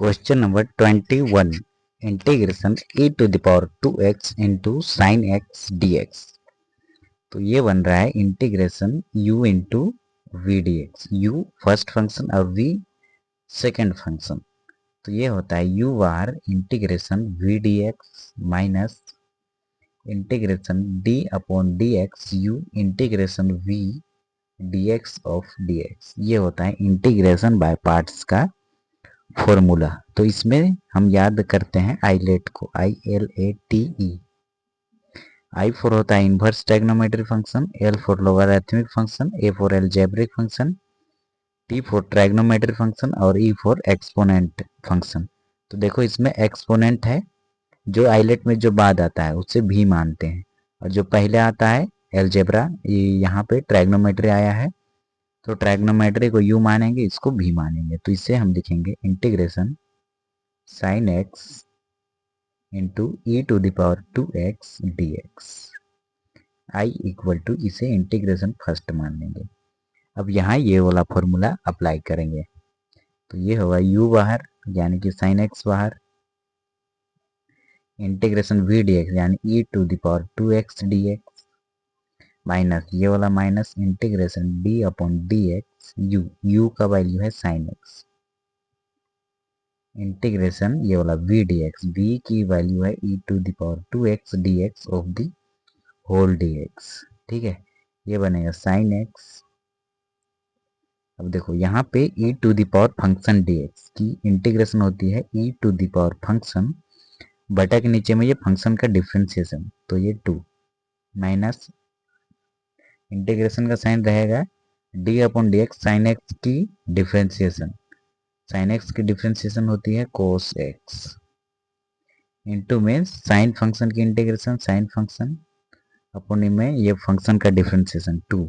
Question number 21 integration e to the power 2x into sine x d x. तो ये बन रहा है integration u into v d x. u first function और v second function. तो ये होता है u बार integration v d x minus integration d upon d x u integration v d x of d x. ये होता है integration by parts का फॉर्मूला। तो इसमें हम याद करते हैं आईलेट को, ILATE। आई फॉर होता है inverse trigonometric function, L for logarithmic function, A for algebraic function, T for trigonometric function और ई फॉर एक्सपोनेंट फंक्शन। तो देखो इसमें एक्सपोनेंट है, जो आईलेट में जो बाद आता है उससे भी मानते हैं, और जो पहले आता है एलजेब्रा, यहाँ पे ट्रायगोनोमेट्री आया है तो ट्रायगोनोमेट्री को u मानेंगे, इसको भी मानेंगे। तो इसे हम लिखेंगे integration sine x into e to the power 2x dx। I equal to, इसे इंटीग्रेशन फर्स्ट मान लेंगे। अब यहाँ ये वाला फॉर्मूला अप्लाई करेंगे, तो ये होगा u बाहर यानी कि साइन एक्स बाहर, इंटीग्रेशन v dx यानी e to the power 2x dx minus ये वाला minus integration d upon d x, u का वैल्यू है साइन एक्स, इंटीग्रेशन ये वाला v dx, v की वैल्यू है e to the power 2x dx of the whole dx। ठीक है, ये बनेगा साइन एक्स। अब देखो यहाँ पे e to the power function dx की इंटीग्रेशन होती है e to the power function, बटा के नीचे में ये फंक्शन का डिफ्रेंसिएशन, तो ये 2 माइनस इंटीग्रेशन का साइन रहेगा d upon d x, sine x की डिफ्रेंसिएशन, साइन एक्स की डिफ्रेंसिएशन होती है कोस एक्स, इंटू में साइन फंक्शन की इंटीग्रेशन, साइन फंक्शन अपॉन में ये फंक्शन का डिफ्रेंसिएशन 2,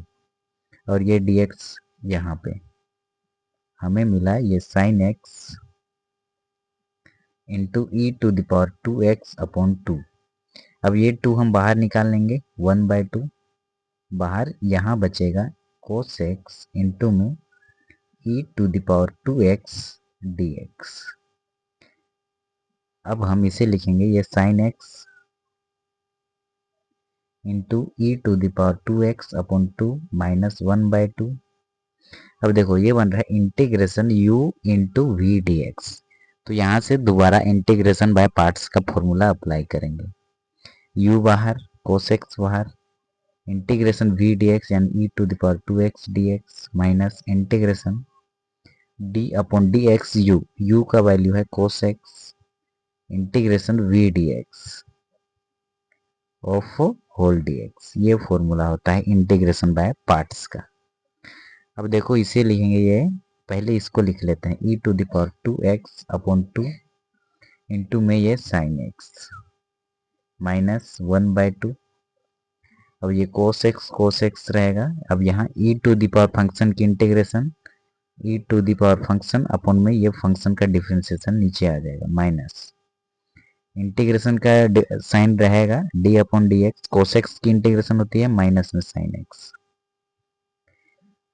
और ये dx यहाँ पे हमें मिला ये sine x into e to the power 2x upon 2। अब ये 2 हम बाहर निकाल लेंगे, 1/2 बाहर, यहाँ बचेगा कोस एक्स इंटू में e to the power 2x dx। अब हम इसे लिखेंगे ये sine x into e to the power 2x upon 2 minus 1/2। अब देखो ये बन रहा है integration u into v d x. तो यहाँ से दोबारा इंटीग्रेशन बाय पार्ट्स का फॉर्मूला अप्लाई करेंगे, u बाहर कोस एक्स बाहर, इंटीग्रेशन वी डी एक्स यानी e to the power 2x dx minus integration d upon d x, u का वैल्यू है cos x, integration v d x of whole d x. ये formula होता है integration by parts का। अब देखो इसे लिखेंगे, ये पहले इसको लिख लेते हैं e to the power 2x upon 2 into में ये साइन एक्स माइनस 1/2। अब ये कोस एक्स रहेगा। अब यहाँ e to the power function की integration, e to the power function upon में ये फंक्शन का डिफरेंशिएशन नीचे आ जाएगा, माइनस इंटीग्रेशन का साइन रहेगा d upon d x, cos x की इंटीग्रेशन होती है माइनस में साइन एक्स,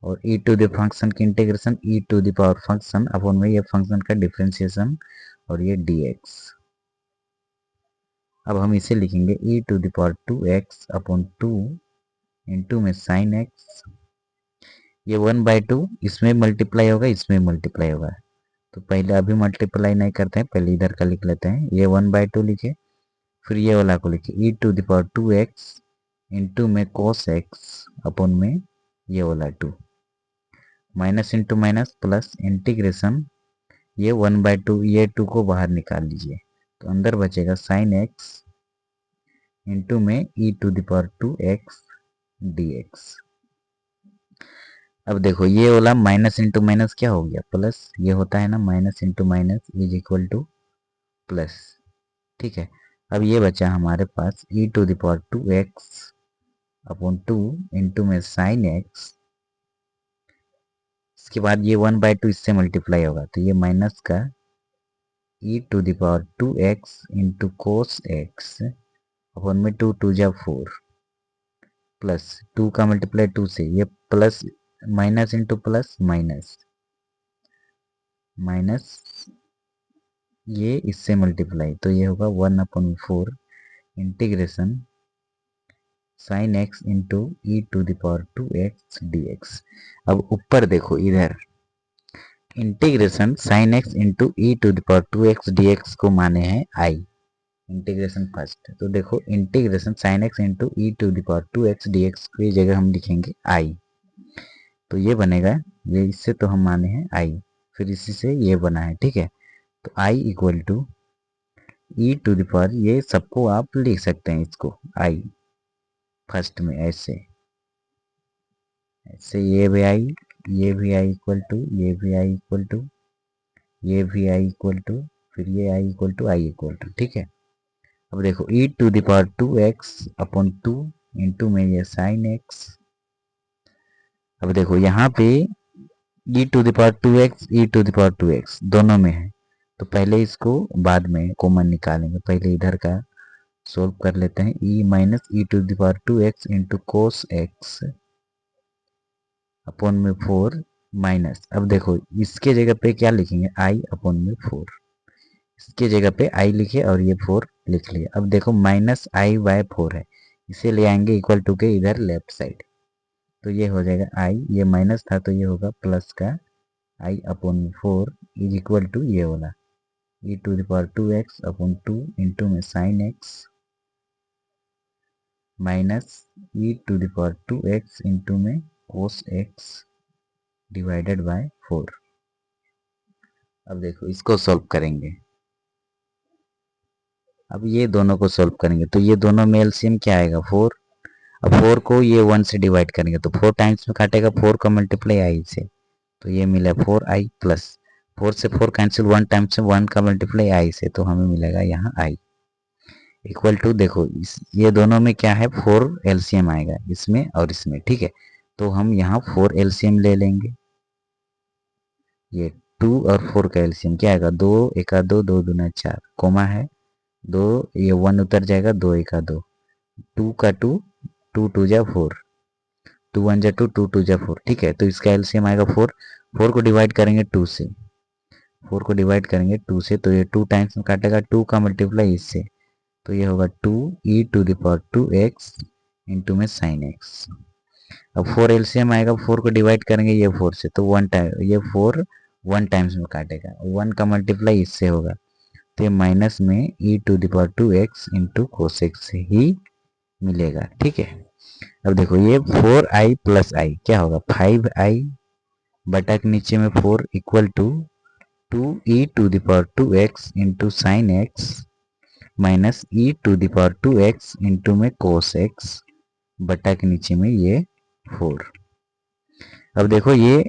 और ई टू द फंक्शन की integration e to the power function upon में ये फंक्शन का डिफरेंशिएशन और ये dx। अब हम इसे लिखेंगे e to the power 2x upon 2 into में साइन एक्स, ये 1/2 इसमें मल्टीप्लाई होगा, इसमें मल्टीप्लाई होगा, तो पहले अभी मल्टीप्लाई नहीं करते हैं, पहले इधर का लिख लेते हैं। ये 1/2 लिखे, फिर ये वाला को लिखे e to the power 2x into में कोस एक्स अपॉन में ये वाला 2, minus into minus plus integration, ये 1/2, ये 2 को बाहर निकाल लीजिए, तो अंदर बचेगा साइन एक्स इंटू में e to the power 2x dx। अब देखो ये वाला माइनस इंटू माइनस क्या हो गया, प्लस, ये होता है ना minus into minus is equal to plus. ठीक है, अब ये बचा हमारे पास e to the power 2x upon 2 into में साइन एक्स, इसके बाद ये 1/2 इससे मल्टीप्लाई होगा, तो ये माइनस का e to the power 2x into cos x upon में 2 2 जा 4 प्लस 2 का मल्टीप्लाई 2 से, ये plus minus into plus minus, minus ये इससे मल्टीप्लाई, तो ये होगा 1/4 integration sine x into e to the power 2x dx। अब ऊपर देखो इधर integration sine x into e to the power 2x dx को माने हैं आई, इंटीग्रेशन फर्स्ट। तो देखो integration sine x into e to the power 2x dx की जगह हम लिखेंगे आई, तो ये बनेगा, ये इससे तो हम माने हैं आई, फिर इसी से ये बना है, ठीक है। तो I equal to e to the power, ये सबको आप लिख सकते हैं इसको आई फर्स्ट में ऐसे ऐसे, ये भी आई, ये भी आई इक्वल टू, ये भी आई इक्वल टू, ये भी आई इक्वल टू, फिर ये I equal to I equal to, ठीक है। अब देखो e to the power 2x/2 into में ये साइन एक्स। अब देखो यहाँ पे e to the power 2x to to the power 2x दोनों में है, तो पहले इसको बाद में कॉमन निकालेंगे, पहले इधर का सोल्व कर लेते हैं। E minus e to the power 2x into cos x upon में 4 माइनस, अब देखो इसके जगह पे क्या लिखेंगे, आई अपॉन में 4, इसके जगह पे आई लिखे और ये 4 लिख लिया। अब देखो माइनस आई बाय 4 है, इसे ले आएंगे इक्वल टू के इधर लेफ्ट साइड, तो ये हो जाएगा आई, ये माइनस था तो ये होगा प्लस का i upon 4 is equal to ये वाला e to the power 2x/2 into में sine x minus e to the power 2x into में कोस एक्स डिवाइडेड बाय 4। अब देखो इसको सॉल्व करेंगे, अब ये दोनों को सॉल्व करेंगे तो ये दोनों में एलसीएम क्या आएगा 4। अब 4 को ये 1 से डिवाइड करेंगे तो 4 टाइम्स में काटेगा, 4 का मल्टीप्लाई आई से, तो ये मिला 4i प्लस 4 से 4 कैंसिल, 1 टाइम्स से 1 का मल्टीप्लाई आई से, तो हमें मिलेगा यहाँ i इक्वल टू, देखो ये दोनों में क्या है 4 एलसीएम आएगा इसमें और इसमें, ठीक है। तो हम यहाँ 4 एलसीएम ले लेंगे, ये 2 और 4 का एलसीएम क्या आएगा, 2 एका 2, 2 दूना 4, कोमा है 2, ये 1 उतर जाएगा, 2 एका 2, 2 का 2, 2 2 जा 4, 2 1 जा 2, 2 2 जा 4, ठीक है। तो इसका एलसीएम आएगा 4, 4 को डिवाइड करेंगे 2 से, 4 को डिवाइड करेंगे 2 से, तो ये 2 टाइम्स में काटेगा, 2 का मल्टीप्लाई इससे, तो ये होगा 2 e to the power 2x into में साइन एक्स। अब 4 एलसीएम आएगा, 4 को डिवाइड करेंगे ये 4 से, तो 1 टाइम, ये 4 1 टाइम्स में काटेगा, 1 का मल्टीप्लाई इससे होगा, तो ये माइनस में e to the power 2x into cos x ही मिलेगा, ठीक है। अब देखो ये 4i प्लस आई क्या होगा 5i बटा के नीचे में 4 equal to 2 e to the power 2x into sine x minus e to the power 2x into में कोस एक्स बटा के नीचे में ये 4। अब देखो ये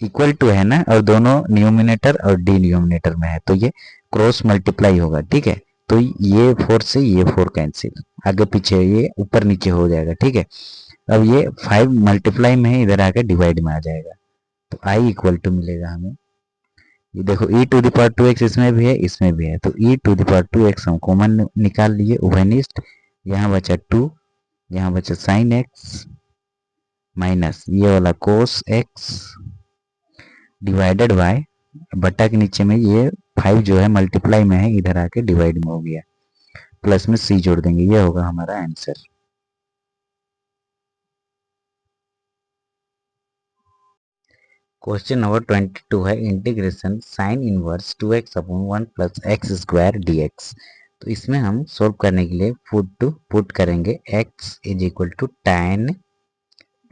इक्वल टू है ना, और दोनों न्यूमिनेटर और डिनोमिनेटर में है, तो ये क्रॉस मल्टीप्लाई होगा, ठीक है। तो ये 4 से ये 4 कैंसिल, आगे पीछे ये ऊपर नीचे हो जाएगा, ठीक है। अब ये 5 मल्टीप्लाई में है, इधर आकर डिवाइड में आ जाएगा, तो आई इक्वल टू मिलेगा हमें, ये देखो e to the power 2x इसमें भी है इसमें भी है, तो ई टू द पावर 2x हम कॉमन निकाल लिए उभयनिष्ठ, यहाँ बचा 2, यहाँ बचा साइन एक्स माइनस ये वाला कोस एक्स डिवाइडेड बाय, बटा के नीचे में ये 5 जो है मल्टीप्लाई में है, इधर आके डिवाइड में हो गया, प्लस में c जोड़ देंगे, ये होगा हमारा आंसर। क्वेश्चन नंबर 22 है integration sine inverse 2x/1 plus x square dx। तो इसमें हम सोल्व करने के लिए पुट करेंगे x is equal to tan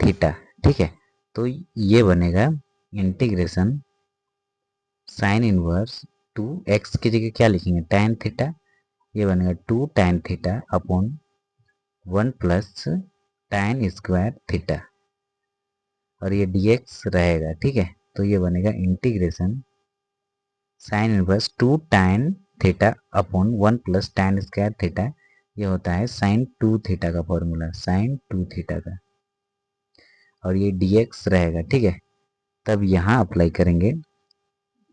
theta, ठीक है। तो ये बनेगा इंटीग्रेशन साइन इनवर्स 2x की जगह क्या लिखेंगे tan थीटा, ये बनेगा 2 tan theta upon 1 plus tan square theta, और ये dx रहेगा, ठीक है। तो ये बनेगा integration sine inverse 2 tan theta upon 1 plus tan square theta, ये होता है साइन 2 थीटा का फॉर्मूला, साइन 2 थीटा का, और ये dx रहेगा, ठीक है। तब यहाँ अप्लाई करेंगे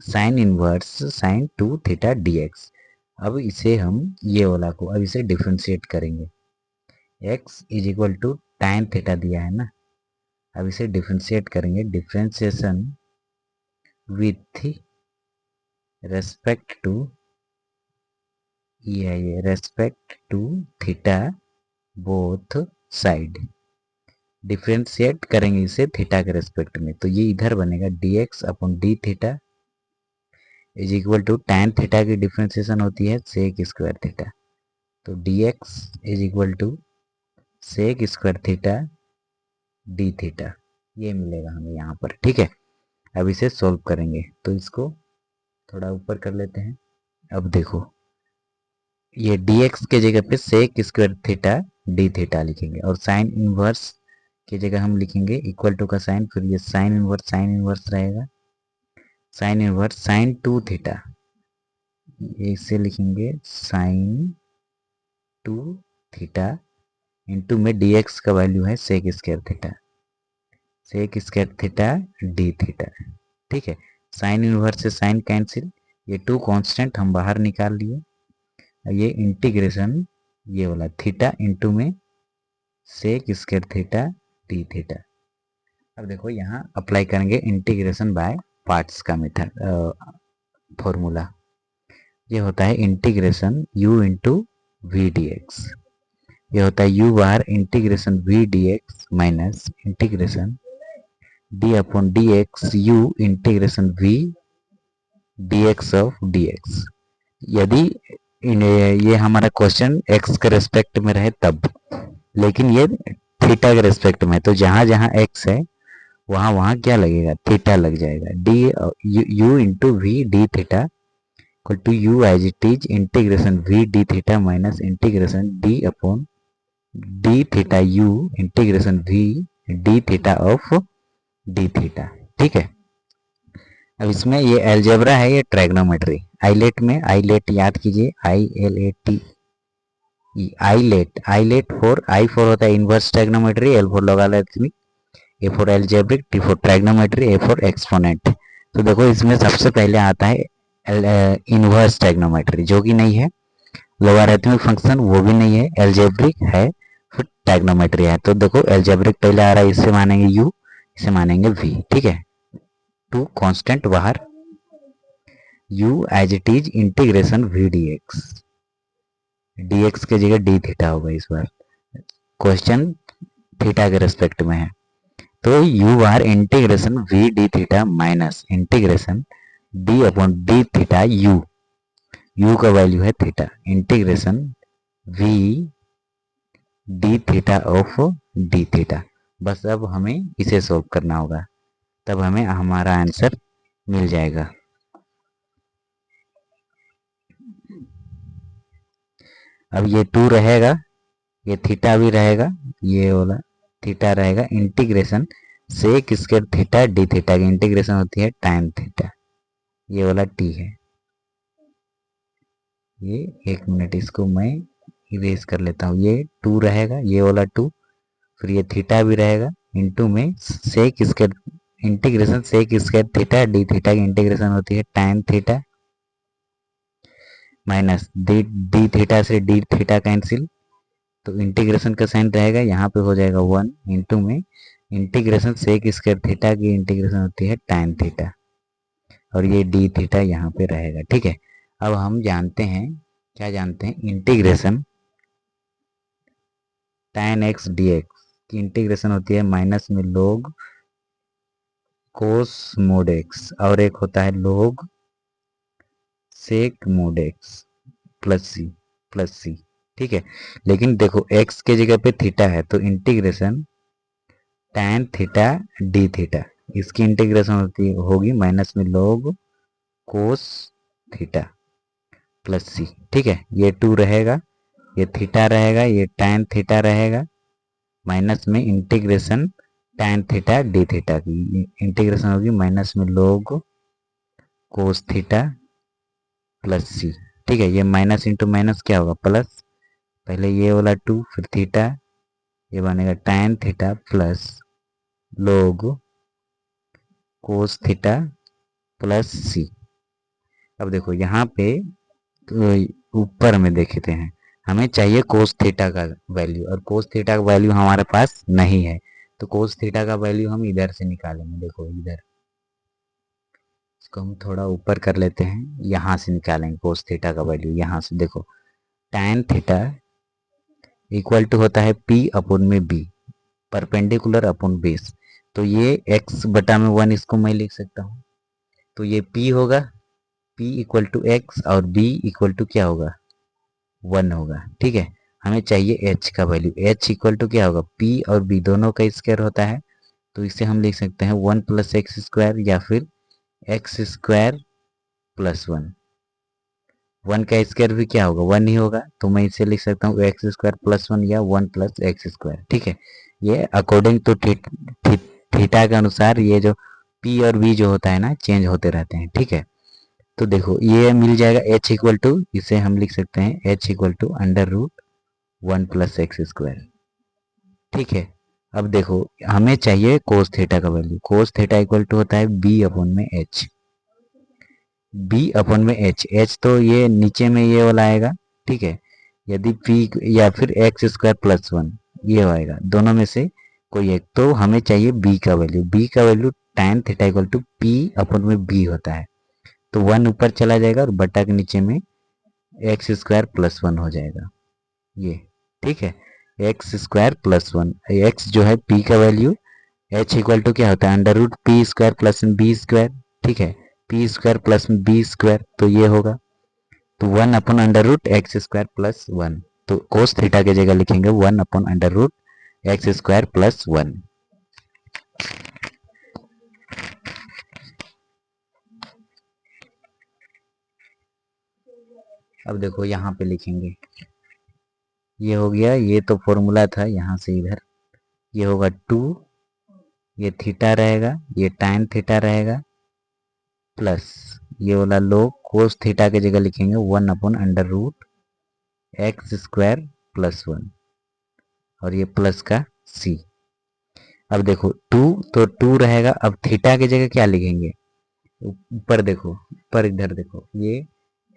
sign inverse sign 2 theta dx। अब इसे हम ये वाला को अब इसे डिफ्रेंशिएट करेंगे, x is equal to tan theta दिया है ना, अब इसे डिफ्रेंशिएट करेंगे, डिफ्रेंशिएशन विथ रेस्पेक्ट टू, ये है ये respect to theta both side, differentiate करेंगे इसे थीटा के रेस्पेक्ट में, तो ये इधर बनेगा dx upon d theta is equal to tan theta की डिफ्रेंसिएशन होती है सेक स्क्वायर थीटा, तो dx is equal to sec square theta d theta, ये मिलेगा हमें यहाँ पर। ठीक है, अब इसे सॉल्व करेंगे तो इसको थोड़ा ऊपर कर लेते हैं। अब देखो ये dx के जगह पे sec square theta d theta लिखेंगे और साइन इनवर्स की जगह हम लिखेंगे इक्वल टू का साइन, फिर ये साइन इनवर्स रहेगा, sine inverse sine two theta, इसे लिखेंगे साइन टू थीटा इंटू में dx का वैल्यू है sec square theta d theta. ठीक है, साइन इनवर्स से साइन कैंसिल, ये टू कांस्टेंट हम बाहर निकाल लिए, ये इंटीग्रेशन ये वाला थीटा इंटू में sec square theta d theta. अब देखो यहाँ अप्लाई करेंगे इंटीग्रेशन बाय पार्ट्स का मेथड फॉर्मूला, ये होता है integration u into v d x, ये होता है u बार integration v d x minus integration d upon d x u integration v d x of d x. यदि ये हमारा क्वेश्चन x के रेस्पेक्ट में रहे तब, लेकिन ये थीटा के रेस्पेक्ट में, तो जहां जहां x है वहां वहां क्या लगेगा, थीटा लग जाएगा, d u into v d theta equal to u as it is integration v d theta minus integration d upon d theta u integration v d theta of d theta. ठीक है, अब इसमें ये algebra है, ये ट्रैग्नोमेट्री, eyelet में eyelet याद कीजिए, ILAT, ILATE for I for होता है inverse trigonometry, L for logarithmic, A for algebraic, T for trigonometry, A for exponent. तो देखो इसमें सबसे पहले आता है इनवर्स ट्रैग्नोमेट्री जो कि नहीं है, लॉगरिथमिक फंक्शन वो भी नहीं है, एल्जेब्रिक है, फिर ट्रैग्नोमेट्री है। तो देखो एल्जेब्रिक पहले आ रहा है, इससे मानेंगे u, इसे मानेंगे v। ठीक है, टू कांस्टेंट बाहर, u as it is integration v dx के जगह डी थीटा होगा, इस बार क्वेश्चन थीटा के रेस्पेक्ट में है, तो u बार integration v d theta minus integration d upon d theta u का वैल्यू है theta integration v d theta of d theta. बस अब हमें इसे सॉल्व करना होगा, तब हमें हमारा आंसर मिल जाएगा। अब ये 2 रहेगा, ये थीटा भी रहेगा, ये वाला थीटा रहेगा, integration sec square theta d theta की इंटीग्रेशन होती है tan थीटा, ये वाला t है, ये 1 मिनट इसको मैं इरेज कर लेता हूँ, ये 2 रहेगा, ये वाला 2, फिर ये थीटा भी रहेगा इंटू में sec square integration sec square theta d theta की इंटीग्रेशन होती है tan theta minus d theta से डी थीटा कैंसिल, तो इंटीग्रेशन का साइन रहेगा यहाँ पे हो जाएगा 1 इंटू में इंटीग्रेशन सेक स्क्वायर थीटा की इंटीग्रेशन होती है tan थीटा और ये डी थीटा यहाँ पे रहेगा। ठीक है, अब हम जानते हैं, क्या जानते हैं, इंटीग्रेशन tan x dx की इंटीग्रेशन होती है माइनस में log cos mod x और एक होता है log sec mod x plus c. ठीक है, लेकिन देखो x के जगह पे थीटा है, तो integration tan theta d theta, इसकी इंटीग्रेशन होगी माइनस में log cos theta plus c. ठीक है, ये 2 रहेगा, ये थीटा रहेगा, ये tan थीटा रहेगा, माइनस में integration tan theta d theta की इंटीग्रेशन होगी माइनस में log cos theta plus c. ठीक है, ये माइनस इंटू माइनस क्या होगा प्लस, पहले ये वाला 2 फिर थीटा, ये बनेगा tan theta plus log cos theta plus c. अब देखो यहाँ पे तो ऊपर में देखते हैं, हमें चाहिए cos थीटा का वैल्यू और cos थीटा का वैल्यू हमारे पास नहीं है, तो cos थीटा का वैल्यू हम इधर से निकालेंगे। देखो इधर इसको हम थोड़ा ऊपर कर लेते हैं, यहाँ से निकालेंगे कोस थीटा का वैल्यू। यहाँ से देखो tan थीटा इक्वल टू होता है P अपॉन में B, परपेंडिकुलर अपॉन बेस। तो ये x बटा में 1 इसको मैं लिख सकता हूँ। तो ये P होगा, P इक्वल टू एक्स और B इक्वल टू क्या होगा 1 होगा। ठीक है, हमें चाहिए h का वैल्यू। h इक्वल टू क्या होगा P और B दोनों का स्क्वायर होता है, तो इसे हम लिख सकते हैं 1 प्लस एक्स स्क्वायर या फिर एक्स स्क्वायर प्लस 1। 1 का स्क्वायर भी क्या होगा 1 ही होगा, तो मैं इसे लिख सकता हूँ एक्स स्क्वायर प्लस 1 या 1 प्लस एक्स स्क्वायर। ठीक है, ये अकॉर्डिंग टू थीटा के अनुसार ये जो P और B जो होता है ना चेंज होते रहते हैं। ठीक है, तो देखो ये मिल जाएगा h इक्वल टू, इसे हम लिख सकते हैं h equal to under root 1 plus x square. ठीक है, अब देखो हमें चाहिए कोस थीटा का value. Cos theta equal to होता है b अपॉन में h। b अपॉन में h तो ये नीचे में ये वाला आएगा। ठीक है, यदि p या फिर एक्स स्क्वायर प्लस 1 ये आएगा, दोनों में से कोई एक। तो हमें चाहिए b का वैल्यू। b का value tan theta equal to p upon में b होता है। तो 1 ऊपर चला जाएगा और बटा के नीचे में एक्स स्क्वायर प्लस 1 हो जाएगा ये। ठीक है, एक्स स्क्वायर प्लस 1, एक्स जो है p का वैल्यू, h इक्वल टू क्या होता है under root p square plus b square. ठीक है, p square plus b square, तो ये होगा तो 1 upon under root x square plus 1। तो कोस थीटा की जगह लिखेंगे 1 upon under root x square plus 1। अब देखो यहाँ पे लिखेंगे, ये हो गया, ये तो फॉर्मूला था यहाँ से इधर, ये होगा 2, ये थीटा रहेगा, ये tan थीटा रहेगा, प्लस ये वाला लोग कोस थीटा की जगह लिखेंगे 1 upon under root x square plus 1 और ये प्लस का c। अब देखो 2 तो 2 रहेगा। अब थीटा की जगह क्या लिखेंगे, ऊपर देखो, ऊपर इधर देखो, ये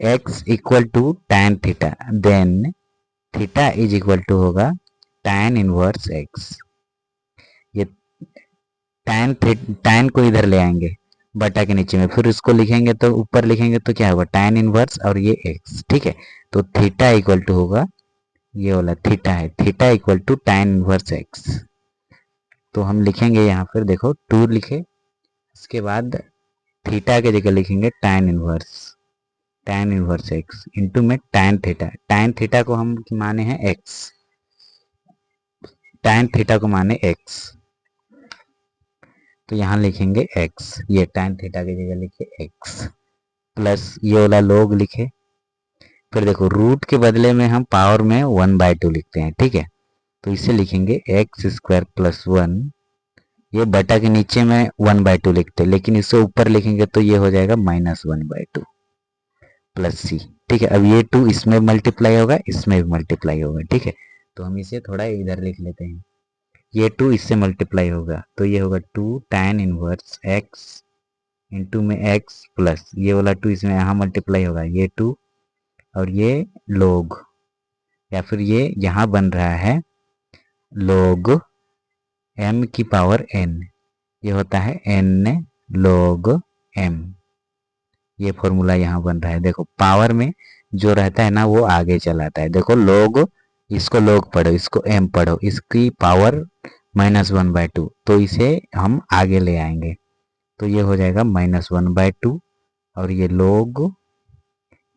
x equal to tan theta, then theta is equal to होगा tan इनवर्स x। ये tan को इधर ले आएंगे बटा के नीचे में, फिर इसको लिखेंगे तो ऊपर लिखेंगे तो क्या होगा tan इनवर्स और ये x। ठीक है, तो थीटा इक्वल टू होगा, ये वाला थीटा है, theta equal to tan inverse x। तो हम लिखेंगे यहाँ पर देखो 2 लिखे, इसके बाद थीटा के जगह लिखेंगे tan इनवर्स x इंटू में tan थीटा को हम माने हैं x, tan थीटा को माने x, तो यहाँ लिखेंगे x, ये tan थीटा की जगह लिखे x, प्लस ये वाला लोग लिखे। फिर देखो रूट के बदले में हम पावर में 1/2 लिखते हैं। ठीक है, तो इसे लिखेंगे एक्स स्क्वायर प्लस 1, ये बटा के नीचे में 1/2 लिखते हैं, लेकिन इसे ऊपर लिखेंगे तो ये हो जाएगा -1/2 प्लस सी। ठीक है, अब ये 2 इसमें मल्टीप्लाई होगा, इसमें भी मल्टीप्लाई होगा। ठीक है, तो हम इसे थोड़ा इधर लिख लेते हैं, ये 2 इससे मल्टीप्लाई होगा तो ये होगा 2 tan इनवर्स x इंटू में x प्लस ये वाला 2 इसमें यहाँ मल्टीप्लाई होगा, ये 2 और ये लोग, या फिर ये यहाँ बन रहा है लोग m की पावर n, ये होता है n log m। ये फॉर्मूला यहाँ बन रहा है। देखो पावर में जो रहता है ना वो आगे चलाता है। देखो लोग, इसको लोग पढ़ो, इसको m पढ़ो, इसकी पावर -1/2, तो इसे हम आगे ले आएंगे तो ये हो जाएगा -1/2 और ये लोग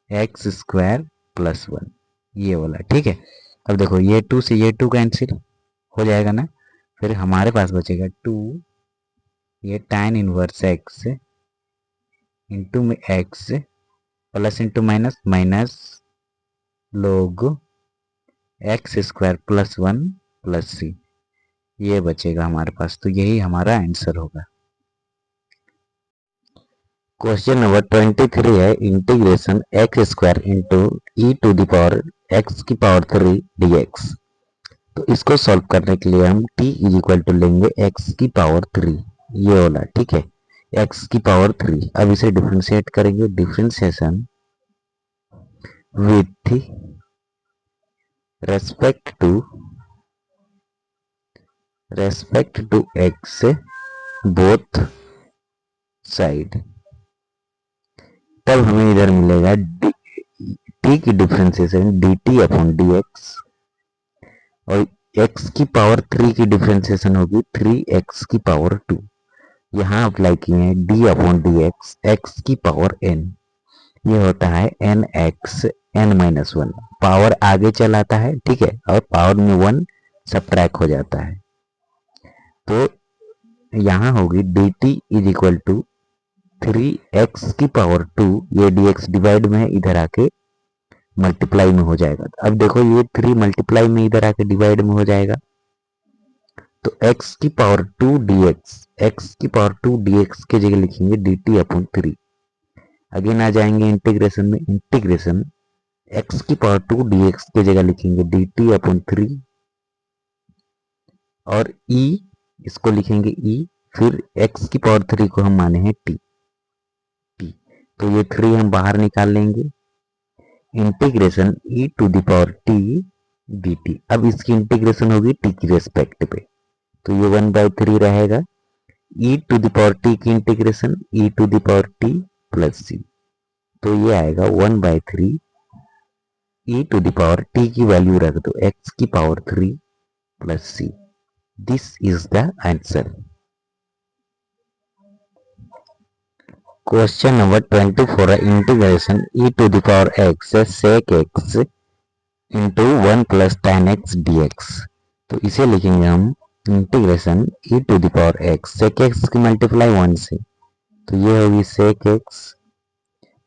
एक्स स्क्वायर प्लस 1 ये वाला। ठीक है, अब देखो ये 2 से ये 2 कैंसिल हो जाएगा ना, फिर हमारे पास बचेगा 2, ये tan इनवर्स x इंटू में x plus into minus minus log x square plus 1 plus c, ये बचेगा हमारे पास। तो यही हमारा आंसर होगा। क्वेश्चन नंबर 23 है integration x square into e to the power x की पावर 3 dx। तो इसको सॉल्व करने के लिए हम t इज इक्वल टू लेंगे x की पावर 3, ये वाला। ठीक है, x की पावर 3। अब इसे डिफ्रेंशिएट करेंगे, differentiation with respect to x both side. तब हमें इधर मिलेगा टी की differentiation d t upon d x, और x की पावर 3 की डिफ्रेंसिएशन होगी 3x की पावर 2। यहाँ अप्लाई किए हैं d upon d x, x की पावर n, ये होता है n x n-1, पावर आगे चलाता है, ठीक है, और पावर में 1 सबट्रैक्ट हो जाता है। तो यहाँ होगी d t is equal to 3x की पावर 2, ये dx डिवाइड में है, इधर आके मल्टीप्लाई में हो जाएगा। अब देखो ये 3 मल्टीप्लाई में इधर आके डिवाइड में हो जाएगा, तो x की पावर 2 dx, x की पावर 2 dx के जगह लिखेंगे dt अपॉन 3। अगेन आ जाएंगे इंटीग्रेशन में, इंटीग्रेशन x की पावर 2 dx के जगह लिखेंगे dt अपॉन 3, और e इसको लिखेंगे e, फिर x की पावर 3 को हम माने हैं t, तो ये 3 हम बाहर निकाल लेंगे। Integration e to the power t dt, अब इसकी इंटीग्रेशन होगी t की रेस्पेक्ट पे, तो ये 1/3 रहेगा। e to the power t की integration e to the power t plus c, तो ये आएगा 1/3 e to the power t की वैल्यू रख दो x की power 3 plus c। This is the answer. Question number 24 है integration e to the power x sec x into 1 plus tan x dx, तो इसे लिखेंगे हम integration e to the power x, sec x की multiply 1 से, तो ये होगी sec x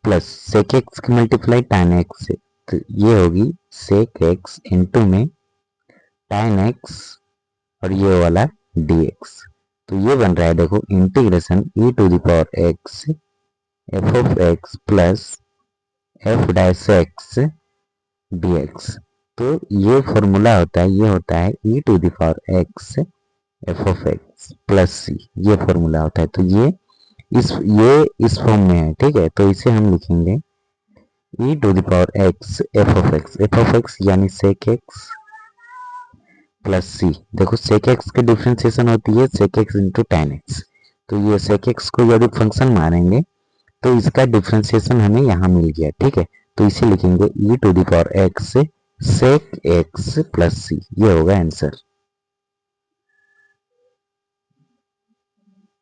plus sec x की मल्टीप्लाई tan x से, तो ये होगी sec x इंटू में tan x और ये वाला dx, तो ये बन रहा है देखो integration e to the power x f of x plus f dash x dx। तो ये फॉर्मूला होता है, ये होता है e to the power x f of x plus c, ये फॉर्मूला होता है। तो ये इस फॉर्म में है, ठीक है, तो इसे हम लिखेंगे e to the power x f of x यानी sec x प्लस c। देखो sec x की डिफ्रेंसिएशन होती है sec x into tan x, तो ये sec x को यदि फंक्शन मानेंगे तो इसका डिफ्रेंसिएशन हमें यहाँ मिल गया, ठीक है, तो इसे लिखेंगे e to the power x sec x plus c, ये होगा आंसर।